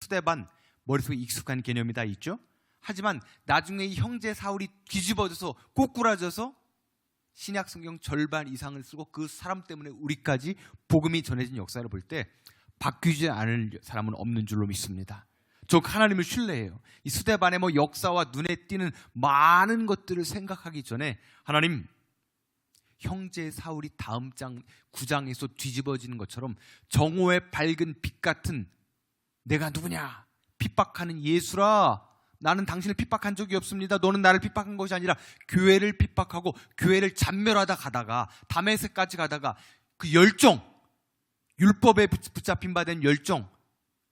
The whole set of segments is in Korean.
스데반, 머릿속에 익숙한 개념이 다 있죠. 하지만 나중에 이 형제 사울이 뒤집어져서 꼬꾸라져서 신약 성경 절반 이상을 쓰고 그 사람 때문에 우리까지 복음이 전해진 역사를 볼 때 바뀌지 않을 사람은 없는 줄로 믿습니다. 저 하나님을 신뢰해요. 이 스데반의 역사와 눈에 띄는 많은 것들을 생각하기 전에 하나님, 형제 사울이 다음 장 9장에서 뒤집어지는 것처럼 정오의 밝은 빛 같은 내가 누구냐? 핍박하는 예수라. 나는 당신을 핍박한 적이 없습니다. 너는 나를 핍박한 것이 아니라 교회를 핍박하고 교회를 잔멸하다 가다가 다메섹까지 가다가 그 열정, 율법에 붙잡힌 바 된 열정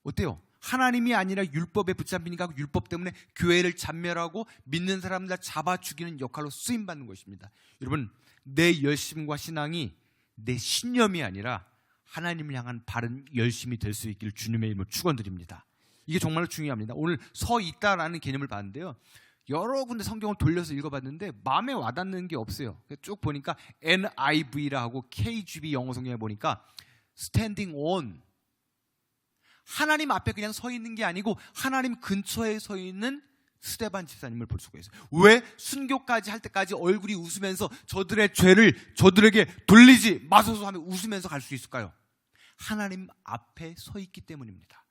어때요? 하나님이 아니라 율법에 붙잡히니까 율법 때문에 교회를 잔멸하고 믿는 사람들 잡아 죽이는 역할로 쓰임받는 것입니다. 여러분, 내 열심과 신앙이 내 신념이 아니라 하나님을 향한 바른 열심이 될 수 있기를 주님의 이름으로 축원드립니다. 이게 정말로 중요합니다. 오늘 서 있다라는 개념을 봤는데요, 여러 군데 성경을 돌려서 읽어봤는데 마음에 와닿는 게 없어요. 쭉 보니까 NIV라 하고 KGB 영어 성경에 보니까 standing on, 하나님 앞에 그냥 서 있는 게 아니고 하나님 근처에 서 있는 스데반 집사님을 볼 수가 있어요. 왜? 순교까지 할 때까지 얼굴이 웃으면서 저들의 죄를 저들에게 돌리지 마소서 하며 웃으면서 갈 수 있을까요? 하나님 앞에 서 있기 때문입니다.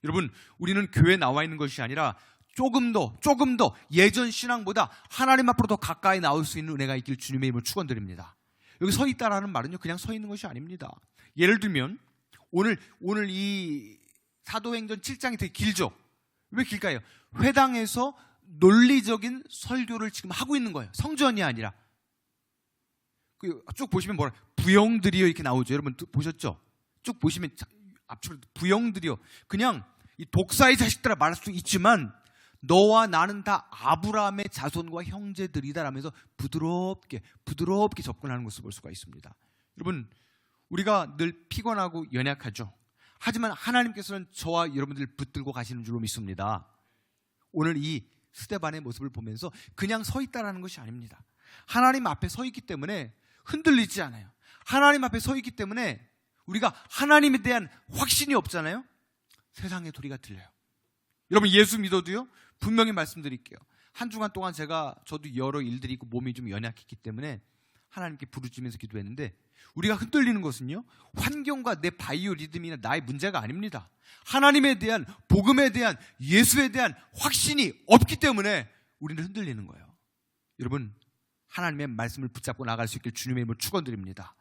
여러분, 우리는 교회에 나와 있는 것이 아니라 조금 더 예전 신앙보다 하나님 앞으로 더 가까이 나올 수 있는 은혜가 있길 주님의 이름으로 축원드립니다. 여기 서 있다라는 말은요, 그냥 서 있는 것이 아닙니다. 예를 들면 오늘 이 사도행전 7장이 되게 길죠. 왜 길까요? 회당에서 논리적인 설교를 지금 하고 있는 거예요. 성전이 아니라. 쭉 보시면 뭐라, 부형들이요 이렇게 나오죠. 여러분 보셨죠? 쭉 보시면 앞으로 부형들이요, 그냥 이 독사의 자식들아 말할 수 있지만 너와 나는 다 아브라함의 자손과 형제들이다 라면서 부드럽게 접근하는 것을 볼 수가 있습니다. 여러분, 우리가 늘 피곤하고 연약하죠. 하지만 하나님께서는 저와 여러분들 붙들고 가시는 줄로 믿습니다. 오늘 이 스데반의 모습을 보면서 그냥 서 있다라는 것이 아닙니다. 하나님 앞에 서 있기 때문에 흔들리지 않아요. 하나님 앞에 서 있기 때문에 우리가 하나님에 대한 확신이 없잖아요. 세상의 소리가 들려요. 여러분, 예수 믿어도요, 분명히 말씀드릴게요. 한 주간 동안 저도 여러 일들이 있고 몸이 좀 연약했기 때문에 하나님께 부르짖으면서 기도했는데, 우리가 흔들리는 것은요, 환경과 내 바이오 리듬이나 나의 문제가 아닙니다. 하나님에 대한, 복음에 대한, 예수에 대한 확신이 없기 때문에 우리는 흔들리는 거예요. 여러분, 하나님의 말씀을 붙잡고 나갈 수 있길 주님의 이름으로 축원드립니다.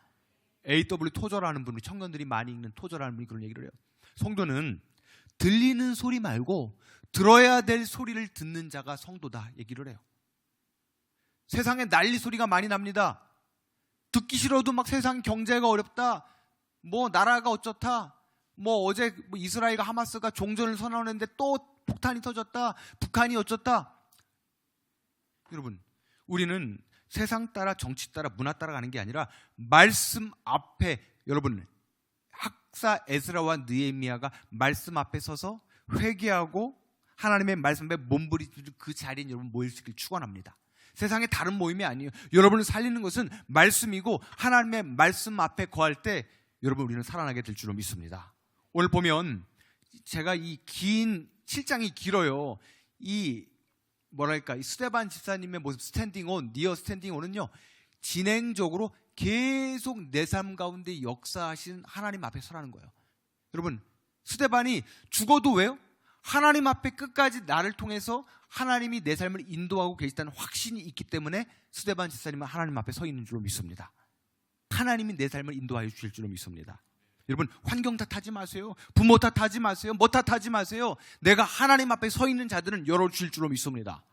AW 토저라는 분이, 청년들이 많이 읽는 토저라는 분이 그런 얘기를 해요. 성도는 들리는 소리 말고 들어야 될 소리를 듣는 자가 성도다 얘기를 해요. 세상에 난리 소리가 많이 납니다. 듣기 싫어도 막 세상 경제가 어렵다, 나라가 어쩌다, 어제 이스라엘과 하마스가 종전을 선언했는데 또 폭탄이 터졌다, 북한이 어쩌다. 여러분, 우리는 세상 따라, 정치 따라, 문화 따라 가는 게 아니라 말씀 앞에, 여러분, 학사 에스라와 느헤미야가 말씀 앞에 서서 회개하고 하나님의 말씀 앞에 몸부림치는 그 자리에 여러분 모일 수 있길 축원합니다. 세상에 다른 모임이 아니에요. 여러분을 살리는 것은 말씀이고, 하나님의 말씀 앞에 거할 때 여러분 우리는 살아나게 될 줄로 믿습니다. 오늘 보면 제가 이 긴 7장이 길어요. 이 스데반 집사님의 모습, 스탠딩 온, 니어 스탠딩 온은요, 진행적으로 계속 내 삶 가운데 역사하신 하나님 앞에 서라는 거예요. 여러분, 스데반이 죽어도 왜요? 하나님 앞에 끝까지 나를 통해서 하나님이 내 삶을 인도하고 계시다는 확신이 있기 때문에 스데반 집사님은 하나님 앞에 서 있는 줄로 믿습니다. 하나님이 내 삶을 인도하여 주실 줄로 믿습니다. 여러분, 환경 탓하지 마세요. 부모 탓하지 마세요. 뭐 탓하지 마세요. 내가 하나님 앞에 서 있는 자들은 열어주실 줄로 믿습니다.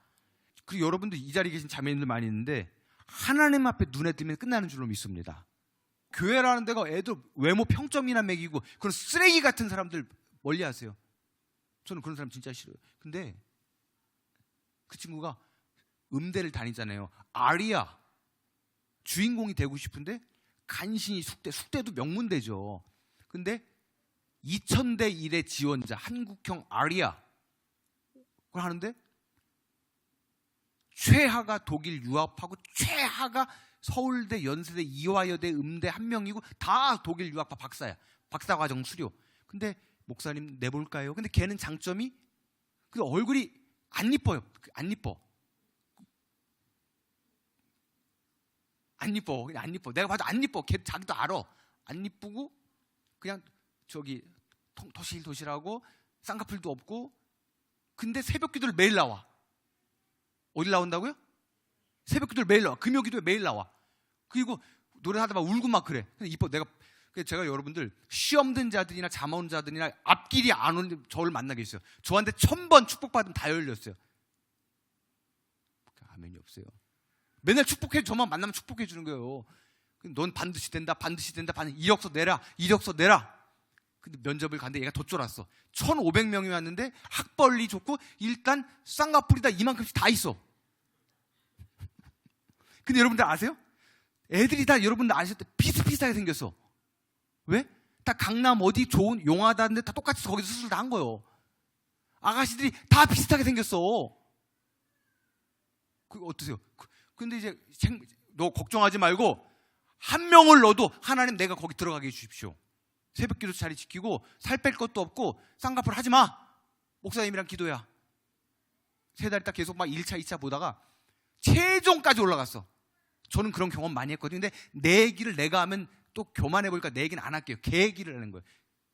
그리고 여러분들 이 자리에 계신 자매님들 많이 있는데 하나님 앞에 눈에 띄면 끝나는 줄로 믿습니다. 교회라는 데가 애들 외모 평점이나 매기고 그런 쓰레기 같은 사람들 멀리 하세요. 저는 그런 사람 진짜 싫어요. 근데 그 친구가 음대를 다니잖아요. 아리아 주인공이 되고 싶은데 간신히 숙대도 명문대죠. 근데 2000대 1의 지원자, 한국형 아리아 그걸 하는데 최하가 독일 유학하고 최하가 서울대, 연세대, 이화여대, 음대 한 명이고 다 독일 유학파 박사야. 박사과정 수료. 근데 목사님 내볼까요? 근데 걔는 장점이 그 얼굴이 안 이뻐요. 안 이뻐. 안 이뻐. 그냥 안 이뻐. 내가 봐도 안 이뻐. 걔 자기도 알아. 안 이쁘고 그냥 저기 토실토실하고 쌍꺼풀도 없고. 근데 새벽 기도를 매일 나와. 어디 나온다고요? 새벽 기도를 매일 나와. 금요 기도에 매일 나와. 그리고 노래하다 막 울고 막 그래. 근데 이뻐. 제가 여러분들 시험 든 자들이나 잠 온 자들이나 앞길이 안 오는 저를 만나게 했어요. 저한테 1000번 축복받으면 다 열렸어요. 아멘이 없어요. 맨날 축복해. 저만 만나면 축복해 주는 거예요. 넌 반드시 된다. 반드시 된다. 이력서 내라. 이력서 내라. 근데 면접을 갔는데 얘가 더 쫄았어. 1500명이 왔는데 학벌이 좋고 일단 쌍꺼풀이 다 이만큼씩 다 있어. 근데 여러분들 아세요? 애들이 다 여러분들 아실 때 비슷비슷하게 생겼어. 왜? 다 강남 어디 좋은 용하다는데 다 똑같이 거기서 수술 다 한 거예요. 아가씨들이 다 비슷하게 생겼어. 그 어떠세요? 근데 이제 너 걱정하지 말고 한 명을 넣어도 하나님 내가 거기 들어가게 해주십시오. 새벽 기도 자리 지키고 살 뺄 것도 없고 쌍꺼풀 하지 마. 목사님이랑 기도야. 3달 있다 계속 막 1차 2차 보다가 최종까지 올라갔어. 저는 그런 경험 많이 했거든요. 근데 내 얘기를 내가 하면 또 교만해보니까 내 얘기는 안 할게요. 걔 얘기를 하는 거예요.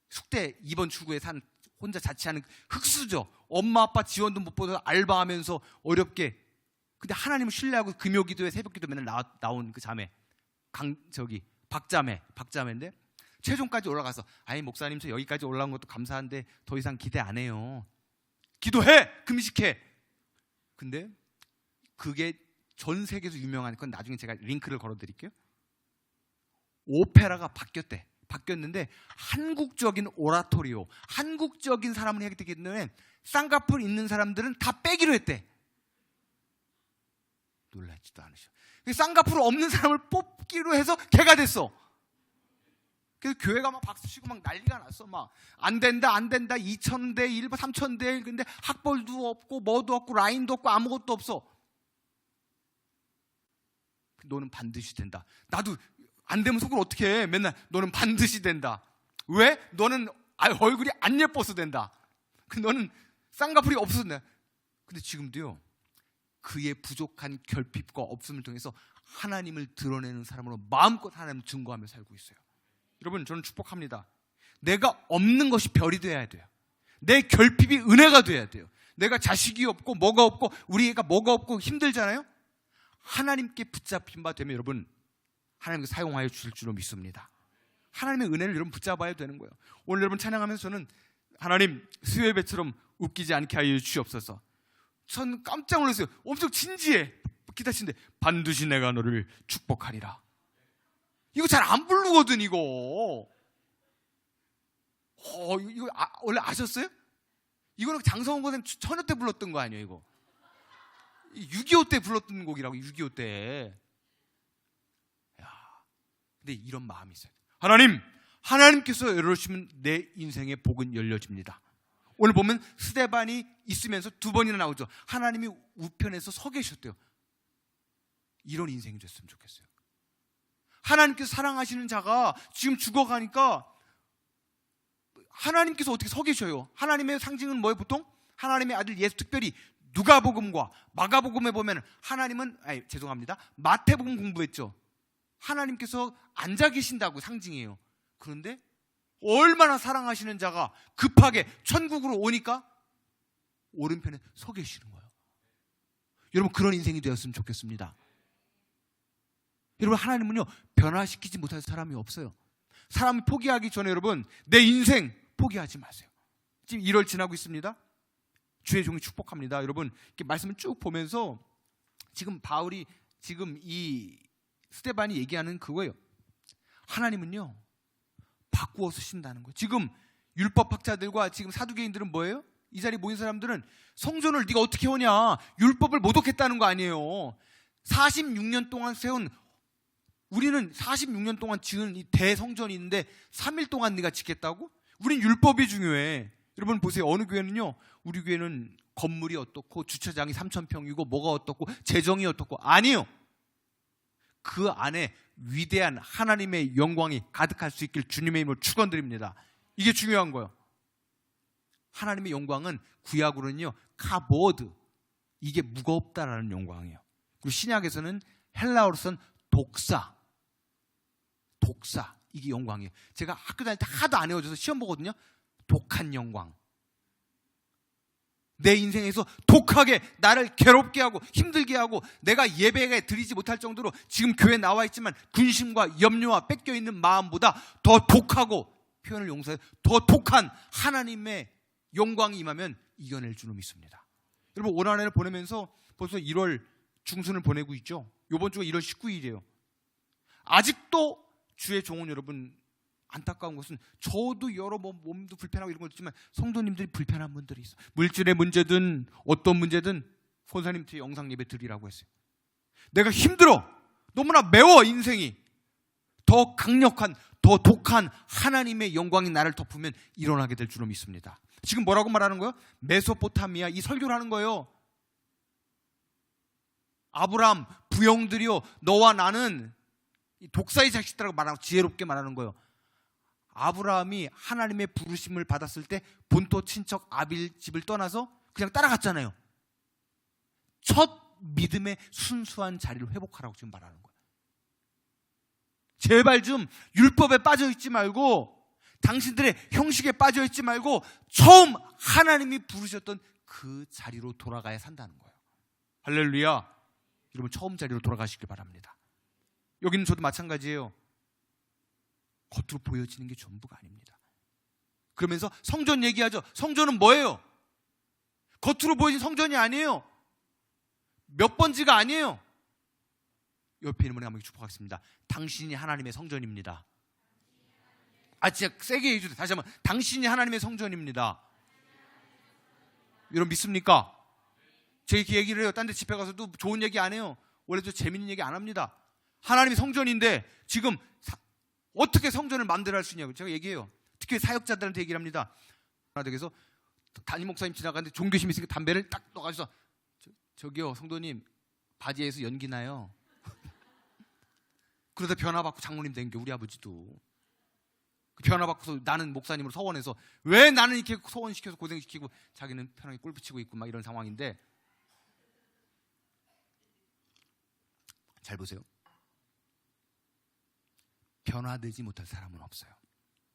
숙대 2번 출구에 산 혼자 자취하는 흑수저. 엄마 아빠 지원도 못 받아서 알바하면서 어렵게. 근데 하나님을 신뢰하고 금요 기도에 새벽 기도 맨날 나온 그 자매. 박자매인데 최종까지 올라가서 아니 목사님 저 여기까지 올라온 것도 감사한데 더 이상 기대 안 해요. 기도해! 금식해! 근데 그게 전 세계에서 유명한 건 나중에 제가 링크를 걸어드릴게요. 오페라가 바뀌었는데 한국적인 오라토리오, 한국적인 사람을 해야 되기 때문에 쌍꺼풀 있는 사람들은 다 빼기로 했대. 놀라지도 않으셔. 쌍꺼풀 없는 사람을 뽑기로 해서 걔가 됐어. 그래서 교회가 막 박수치고 막 난리가 났어. 막 안 된다 2000대 1, 3000대 1. 근데 학벌도 없고 뭐도 없고 라인도 없고 아무것도 없어. 너는 반드시 된다. 나도 안 되면 속을 어떻게 해. 맨날 너는 반드시 된다. 왜? 너는 얼굴이 안 예뻐서 된다. 너는 쌍꺼풀이 없어서 된다. 근데 지금도요, 그의 부족한 결핍과 없음을 통해서 하나님을 드러내는 사람으로 마음껏 하나님을 증거하며 살고 있어요. 여러분, 저는 축복합니다. 내가 없는 것이 별이 돼야 돼요. 내 결핍이 은혜가 돼야 돼요. 내가 자식이 없고 뭐가 없고 우리 애가 뭐가 없고 힘들잖아요. 하나님께 붙잡힌 바 되면 여러분, 하나님께 사용하여 주실 줄로 믿습니다. 하나님의 은혜를 여러분 붙잡아야 되는 거예요. 오늘 여러분 찬양하면서 저는 하나님 수예배처럼 웃기지 않게 하여 주시옵소서. 전 깜짝 놀랐어요. 엄청 진지해. 기타 치는데 반드시 내가 너를 축복하리라. 이거 잘 안 부르거든 이거. 이거 원래 아셨어요? 이거는 장성원 선생님 처녀 때 불렀던 거 아니에요 이거. 6.25 때 불렀던 곡이라고. 6.25 때. 근데 이런 마음이 있어요. 하나님께서 열어주시면 내 인생의 복은 열려집니다. 오늘 보면 스데반이 있으면서 2번이나 나오죠. 하나님이 우편에서 서 계셨대요. 이런 인생이 됐으면 좋겠어요. 하나님께서 사랑하시는 자가 지금 죽어가니까 하나님께서 어떻게 서 계셔요? 하나님의 상징은 뭐예요? 보통 하나님의 아들 예수, 특별히 누가복음과 마가복음에 보면 하나님은 죄송합니다. 마태복음 공부했죠. 하나님께서 앉아 계신다고 상징이에요. 그런데 얼마나 사랑하시는 자가 급하게 천국으로 오니까 오른편에 서 계시는 거예요. 여러분, 그런 인생이 되었으면 좋겠습니다. 여러분, 하나님은요 변화시키지 못할 사람이 없어요. 사람이 포기하기 전에 여러분 내 인생 포기하지 마세요. 지금 1월 지나고 있습니다. 주의 종이 축복합니다. 여러분, 이렇게 말씀을 쭉 보면서 지금 바울이 지금 이 스데반이 얘기하는 그거예요. 하나님은요 바꾸어 쓰신다는 거예요. 지금 율법학자들과 지금 사두개인들은 뭐예요? 이 자리에 모인 사람들은 성전을 네가 어떻게 하냐, 율법을 모독했다는 거 아니에요. 46년 동안 세운, 우리는 46년 동안 지은 이 대성전이 있는데 3일 동안 네가 짓겠다고? 우린 율법이 중요해. 여러분 보세요. 어느 교회는요, 우리 교회는 건물이 어떻고 주차장이 3,000평이고 뭐가 어떻고 재정이 어떻고, 아니요. 그 안에 위대한 하나님의 영광이 가득할 수 있길 주님의 이름으로 축원드립니다. 이게 중요한 거예요. 하나님의 영광은 구약으로는요 카보드, 이게 무겁다라는 영광이에요. 그리고 신약에서는 헬라어로서는 독사, 이게 영광이에요. 제가 학교 다닐 때 하도 안 외워져서 시험 보거든요. 독한 영광. 내 인생에서 독하게 나를 괴롭게 하고 힘들게 하고 내가 예배에 드리지 못할 정도로 지금 교회에 나와 있지만 근심과 염려와 뺏겨 있는 마음보다 더 독하고, 표현을 용서해, 더 독한 하나님의 영광이 임하면 이겨낼 줄로 믿습니다. 여러분, 올 한해를 보내면서 벌써 1월 중순을 보내고 있죠. 이번 주가 1월 19일이에요. 아직도 주의 종은 여러분, 안타까운 것은 저도 여러 몸도 불편하고 이런 거 있지만 성도님들이 불편한 분들이 있어요. 물질의 문제든 어떤 문제든 권사님 제 영상 예배 드리라고 했어요. 내가 힘들어, 너무나 매워 인생이. 더 강력한, 더 독한 하나님의 영광이 나를 덮으면 일어나게 될 줄로 믿습니다. 지금 뭐라고 말하는 거예요? 메소포타미아, 이 설교를 하는 거예요. 아브람 부형들이여, 너와 나는 독사의 자식들이라고 말하고 지혜롭게 말하는 거예요. 아브라함이 하나님의 부르심을 받았을 때 본토 친척 아빌 집을 떠나서 그냥 따라갔잖아요. 첫 믿음의 순수한 자리를 회복하라고 지금 말하는 거예요. 제발 좀 율법에 빠져있지 말고, 당신들의 형식에 빠져있지 말고 처음 하나님이 부르셨던 그 자리로 돌아가야 산다는 거예요. 할렐루야. 여러분, 처음 자리로 돌아가시길 바랍니다. 여기는 저도 마찬가지예요. 겉으로 보여지는 게 전부가 아닙니다. 그러면서 성전 얘기하죠. 성전은 뭐예요? 겉으로 보여진 성전이 아니에요. 몇 번지가 아니에요. 옆에 있는 분에게 한번 축복하겠습니다. 당신이 하나님의 성전입니다. 진짜 세게 해주세요. 다시 한번, 당신이 하나님의 성전입니다. 여러분 믿습니까? 제 이렇게 얘기를 해요. 딴 데 집회 가서도 좋은 얘기 안 해요. 원래 저 재밌는 얘기 안 합니다. 하나님의 성전인데 지금 어떻게 성전을 만들어 할 수 있냐고 제가 얘기해요. 특히 사역자들한테 얘기를 합니다. 그래서 담임 목사님 지나가는데 종교심 있으니까 담배를 딱 넣어가지고 저기요 성도님, 바지에서 연기 나요. 그러다 변화받고 장로님 된 게 우리 아버지도. 변화받고서 나는 목사님으로 서원해서 왜 나는 이렇게 서원시켜서 고생시키고 자기는 편하게 꿀 붙이고 있고 막 이런 상황인데, 잘 보세요. 변화되지 못할 사람은 없어요.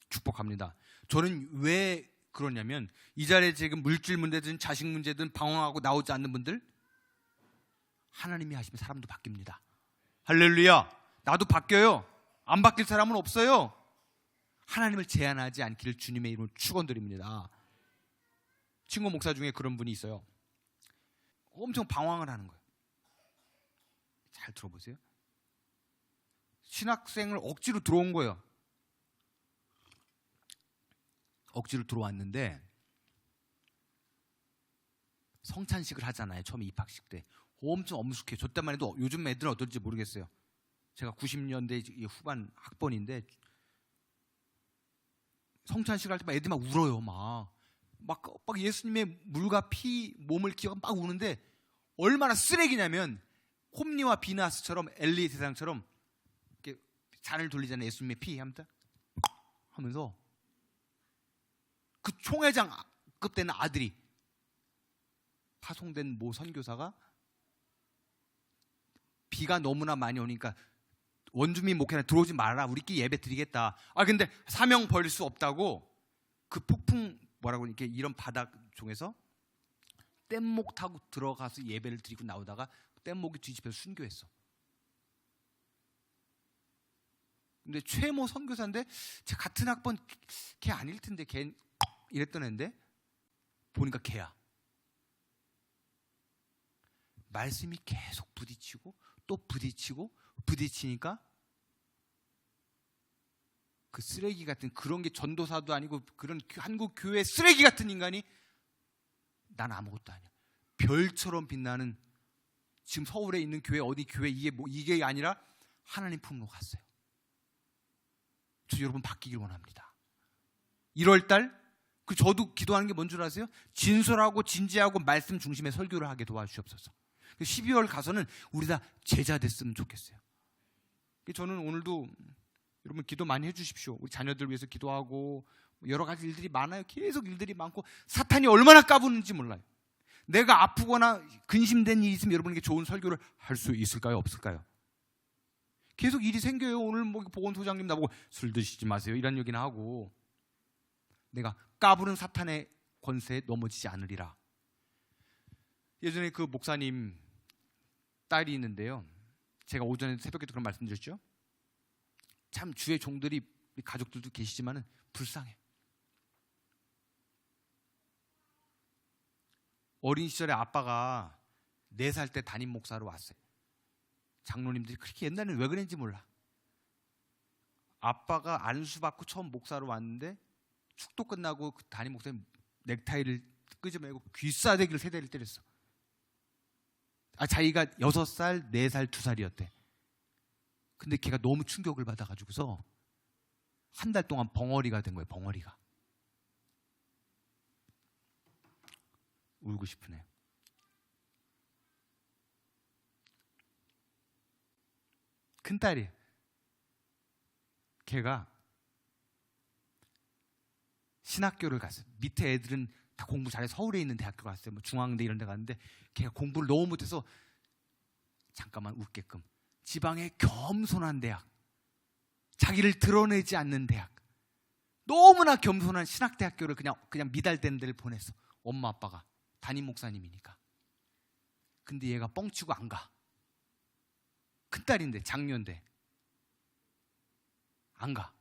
축복합니다. 저는 왜 그러냐면, 이 자리에 지금 물질 문제든 자식 문제든 방황하고 나오지 않는 분들, 하나님이 하시면 사람도 바뀝니다. 할렐루야. 나도 바뀌어요. 안 바뀔 사람은 없어요. 하나님을 제한하지 않기를 주님의 이름으로 축원드립니다. 친구 목사 중에 그런 분이 있어요. 엄청 방황을 하는 거예요. 잘 들어보세요. 신학생을 억지로 들어온 거예요. 억지로 들어왔는데 성찬식을 하잖아요. 처음에 입학식 때. 엄청 엄숙해. 저 때만 해도 요즘 애들은 어떨지 모르겠어요. 제가 90년대 후반 학번인데 성찬식 할 때 애들이 막 울어요. 막 예수님의 물과 피, 몸을 기억하고 막 우는데, 얼마나 쓰레기냐면 홈리와 비나스처럼 엘리 세상처럼 이렇게 잔을 돌리잖아요. 예수님의 피 하면서 그 총회장급 되는 아들이, 파송된 모 선교사가 비가 너무나 많이 오니까 원주민 목회는 들어오지 마라, 우리끼리 예배 드리겠다. 근데 사명 벌릴 수 없다고 그 폭풍 뭐라고 이렇게 이런 바닥 중에서 뗏목 타고 들어가서 예배를 드리고 나오다가 뗏목이 뒤집혀서 순교했어. 근데 최모 선교사인데 제 같은 학번 걔 아닐 텐데 걔 이랬던 애인데 보니까 걔야. 말씀이 계속 부딪히고 또 부딪히니까 그 쓰레기 같은, 그런 게 전도사도 아니고 그런 한국 교회 쓰레기 같은 인간이 난 아무것도 아니야. 별처럼 빛나는, 지금 서울에 있는 교회, 어디 교회, 이게 아니라 하나님 품으로 갔어요. 저 여러분 바뀌길 원합니다. 1월달 저도 기도하는 게 뭔 줄 아세요? 진솔하고 진지하고 말씀 중심의 설교를 하게 도와주시옵소서. 12월 가서는 우리 다 제자 됐으면 좋겠어요. 저는 오늘도 여러분 기도 많이 해주십시오. 우리 자녀들 위해서 기도하고 여러 가지 일들이 많아요. 계속 일들이 많고 사탄이 얼마나 까부는지 몰라요. 내가 아프거나 근심된 일이 있으면 여러분에게 좋은 설교를 할 수 있을까요? 없을까요? 계속 일이 생겨요. 오늘 뭐 보건소장님 나보고 술 드시지 마세요 이런 얘기나 하고, 내가 까부는 사탄의 권세에 넘어지지 않으리라. 예전에 그 목사님 딸이 있는데요, 제가 오전에 새벽에도 그런 말씀드렸죠. 참 주의 종들이, 가족들도 계시지만은 불쌍해. 어린 시절에 아빠가 4살 때 담임 목사로 왔어요. 장로님들이 그렇게 옛날에는 왜 그랬는지 몰라. 아빠가 안수받고 처음 목사로 왔는데 축도 끝나고 그 담임 목사님 넥타이를 끄집어내고 귀싸대기를 3대를 때렸어. 자기가 6살, 4살, 2살이었대. 근데 걔가 너무 충격을 받아가지고서 한 달 동안 벙어리가 된 거예요. 벙어리가. 울고 싶으네. 큰딸이, 걔가 신학교를 갔어요. 밑에 애들은 다 공부 잘해 서울에 있는 대학교 갔어요. 뭐 중앙대 이런 데 갔는데 걔가 공부를 너무 못해서, 잠깐만 웃게끔, 지방의 겸손한 대학, 자기를 드러내지 않는 대학, 너무나 겸손한 신학대학교를 그냥 미달된 데를 보냈어. 엄마 아빠가 담임 목사님이니까. 근데 얘가 뻥치고 안 가. 큰딸인데, 장녀인데 안 가.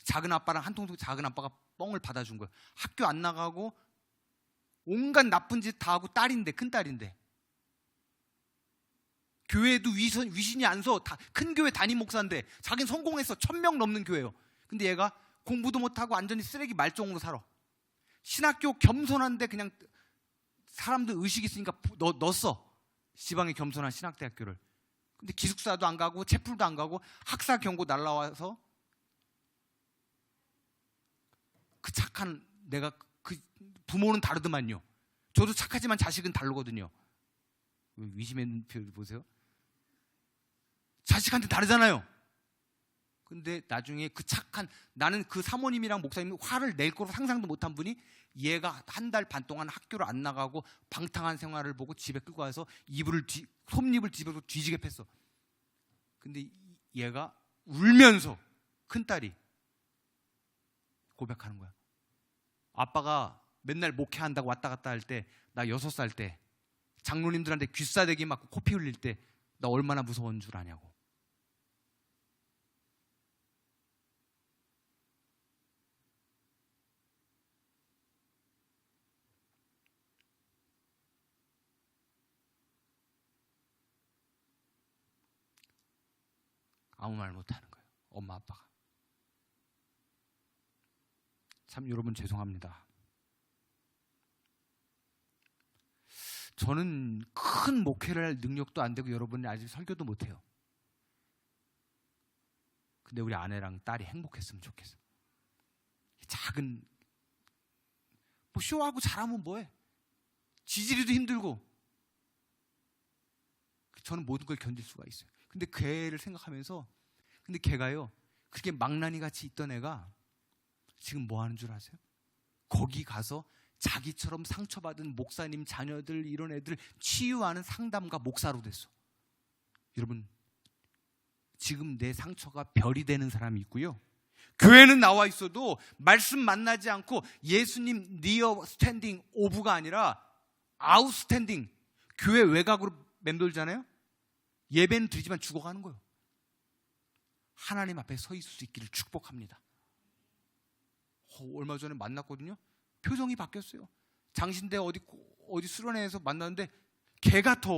작은 아빠랑 한통속 작은 아빠가 뻥을 받아준 거예요. 학교 안 나가고 온갖 나쁜 짓 다 하고, 딸인데, 큰딸인데. 교회에도 위신이 안 서. 큰 교회 담임 목사인데 자기는 성공해서 1000명 넘는 교회예요. 근데 얘가 공부도 못하고 완전히 쓰레기 말종으로 살아. 신학교 겸손한데 그냥 사람들 의식이 있으니까 넣었어. 지방의 겸손한 신학대학교를. 근데 기숙사도 안 가고 채플도 안 가고 학사 경고 날라와서, 그 착한, 내가 그 부모는 다르더만요. 저도 착하지만 자식은 다르거든요. 위심의 표 보세요. 자식한테 다르잖아요. 근데 나중에 그 착한, 나는 그 사모님이랑 목사님이 화를 낼 거로 상상도 못한 분이, 얘가 한 달 반 동안 학교를 안 나가고 방탕한 생활을 보고 집에 끌고 와서 솜잎을 집에서 뒤지게 팼어. 근데 얘가 울면서, 큰딸이 고백하는 거야. 아빠가 맨날 목회한다고 왔다 갔다 할 때, 나 6살 때 장로님들한테 귀싸대기 맞고 코피 흘릴 때 나 얼마나 무서운 줄 아냐고. 아무 말 못하는 거예요. 엄마 아빠가. 참 여러분 죄송합니다. 저는 큰 목회를 할 능력도 안 되고 여러분이 아직 설교도 못해요. 근데 우리 아내랑 딸이 행복했으면 좋겠어. 작은, 뭐 쇼하고 잘하면 뭐해. 지지리도 힘들고. 저는 모든 걸 견딜 수가 있어요. 근데 그 애를 생각하면서, 근데 걔가요, 그렇게 망나니 같이 있던 애가 지금 뭐 하는 줄 아세요? 거기 가서 자기처럼 상처받은 목사님 자녀들, 이런 애들 치유하는 상담가 목사로 됐어. 여러분, 지금 내 상처가 별이 되는 사람이 있고요, 교회는 나와 있어도 말씀 만나지 않고 예수님 니어 스탠딩 오브가 아니라 아웃 스탠딩, 교회 외곽으로 맴돌잖아요. 예배는 드리지만 죽어가는 거예요. 하나님 앞에 서 있을 수 있기를 축복합니다. 얼마 전에 만났거든요. 표정이 바뀌었어요. 장신대 어디 수련회에서 만났는데 개 같아.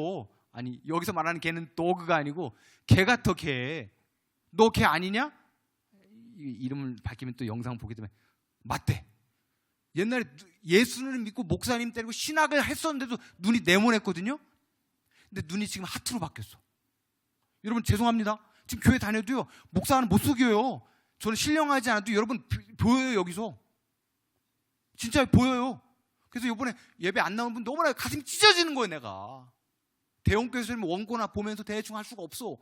아니, 여기서 말하는 개는 도그가 아니고 개 같아. 개. 너 개 아니냐? 이름을 밝히면 또 영상 보게 되면 맞대. 옛날에 예수를 믿고 목사님 때리고 신학을 했었는데도 눈이 네모냈거든요. 근데 눈이 지금 하트로 바뀌었어. 여러분 죄송합니다. 지금 교회 다녀도요, 목사는 못 속여요. 저는 신령하지 않아도 여러분 보여요. 여기서 진짜 보여요. 그래서 이번에 예배 안 나온 분 너무나 가슴이 찢어지는 거예요. 내가 대형교회에서 원고나 보면서 대충 할 수가 없어.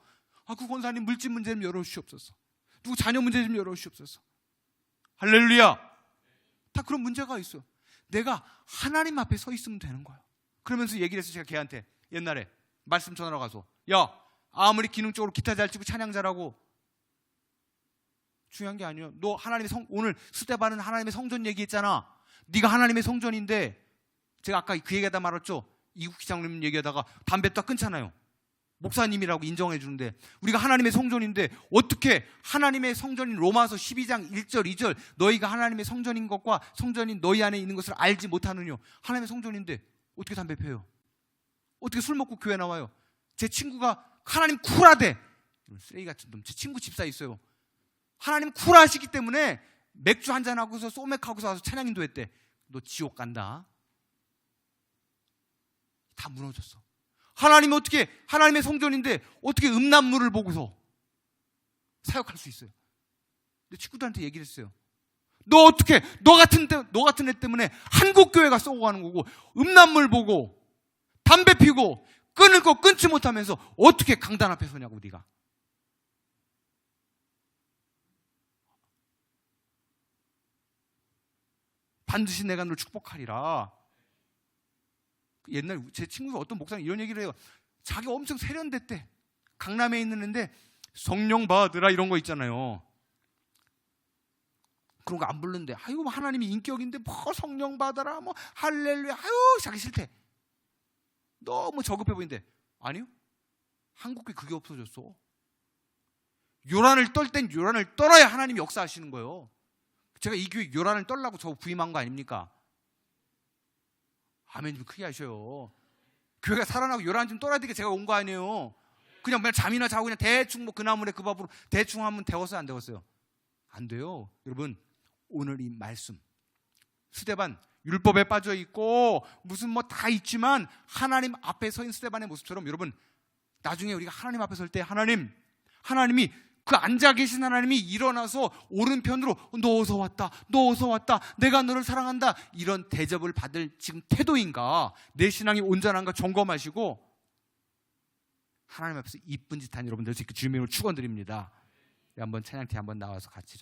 그 권사님 물질 문제 좀 열어주시옵소서. 누구 자녀 문제 좀 열어주시옵소서. 할렐루야. 다 그런 문제가 있어요. 내가 하나님 앞에 서 있으면 되는 거예요. 그러면서 얘기를 했어요. 제가 걔한테 옛날에 말씀 전하러 가서, 야, 아무리 기능적으로 기타 잘 치고 찬양 잘하고 중요한 게 아니에요. 너 하나님의 오늘 스데반은 하나님의 성전 얘기했잖아. 네가 하나님의 성전인데, 제가 아까 그 얘기하다 말았죠. 이국 기장님 얘기하다가 담배 딱 끊잖아요. 목사님이라고 인정해 주는데, 우리가 하나님의 성전인데 어떻게 하나님의 성전인 로마서 12장 1절 2절 너희가 하나님의 성전인 것과 성전인 너희 안에 있는 것을 알지 못하느냐. 하나님의 성전인데 어떻게 담배 피워요? 어떻게 술 먹고 교회 나와요? 제 친구가 하나님 쿨하대. 쓰레기 같은 놈. 제 친구 집사 있어요. 하나님 쿨하시기 때문에 맥주 한잔 하고서 소맥하고서 와서 찬양 인도했대. 너 지옥 간다. 다 무너졌어. 하나님이 어떻게, 하나님의 성전인데 어떻게 음란물을 보고서 사역할 수 있어요? 내 친구들한테 얘기를 했어요. 너 어떻게, 너 같은 애 때문에 한국 교회가 쏘고 가는 거고, 음란물 보고 담배 피고 끊을 거 끊지 못하면서 어떻게 강단 앞에 서냐고. 네가 반드시 내가 널 축복하리라. 옛날 제 친구가 어떤 목사님 이런 얘기를 해요. 자기가 엄청 세련됐대. 강남에 있는데 성령 받으라 이런 거 있잖아요. 그런 거 안 부르는데, 아유 하나님이 인격인데 뭐 성령 받아라 뭐 할렐루야, 아유 자기 싫대. 너무 저급해 보이는데, 아니요, 한국에 그게 없어졌어. 요란을 떨 땐 요란을 떨어야 하나님이 역사하시는 거예요. 제가 이 교회 요란을 떨라고 저 부임한 거 아닙니까? 아멘 좀 크게 하셔요. 교회가 살아나고 요란 좀 떨어야 되게 제가 온 거 아니에요. 그냥 잠이나 자고 그냥 대충 뭐 그 나물에 그 밥으로 대충 하면 되었어요, 안 되었어요? 안 돼요. 여러분, 오늘 이 말씀, 스데반 율법에 빠져 있고 무슨 뭐 다 있지만 하나님 앞에 서인 스데반의 모습처럼, 여러분 나중에 우리가 하나님 앞에 설 때 하나님이 그 앉아 계신 하나님이 일어나서 오른편으로 너 어서 왔다, 너 어서 왔다, 내가 너를 사랑한다, 이런 대접을 받을 지금 태도인가, 내 신앙이 온전한가 점검하시고 하나님 앞에서 이쁜 짓 한 여러분들 주님의 이름으로 축원드립니다. 한번 찬양팀 한번 나와서 같이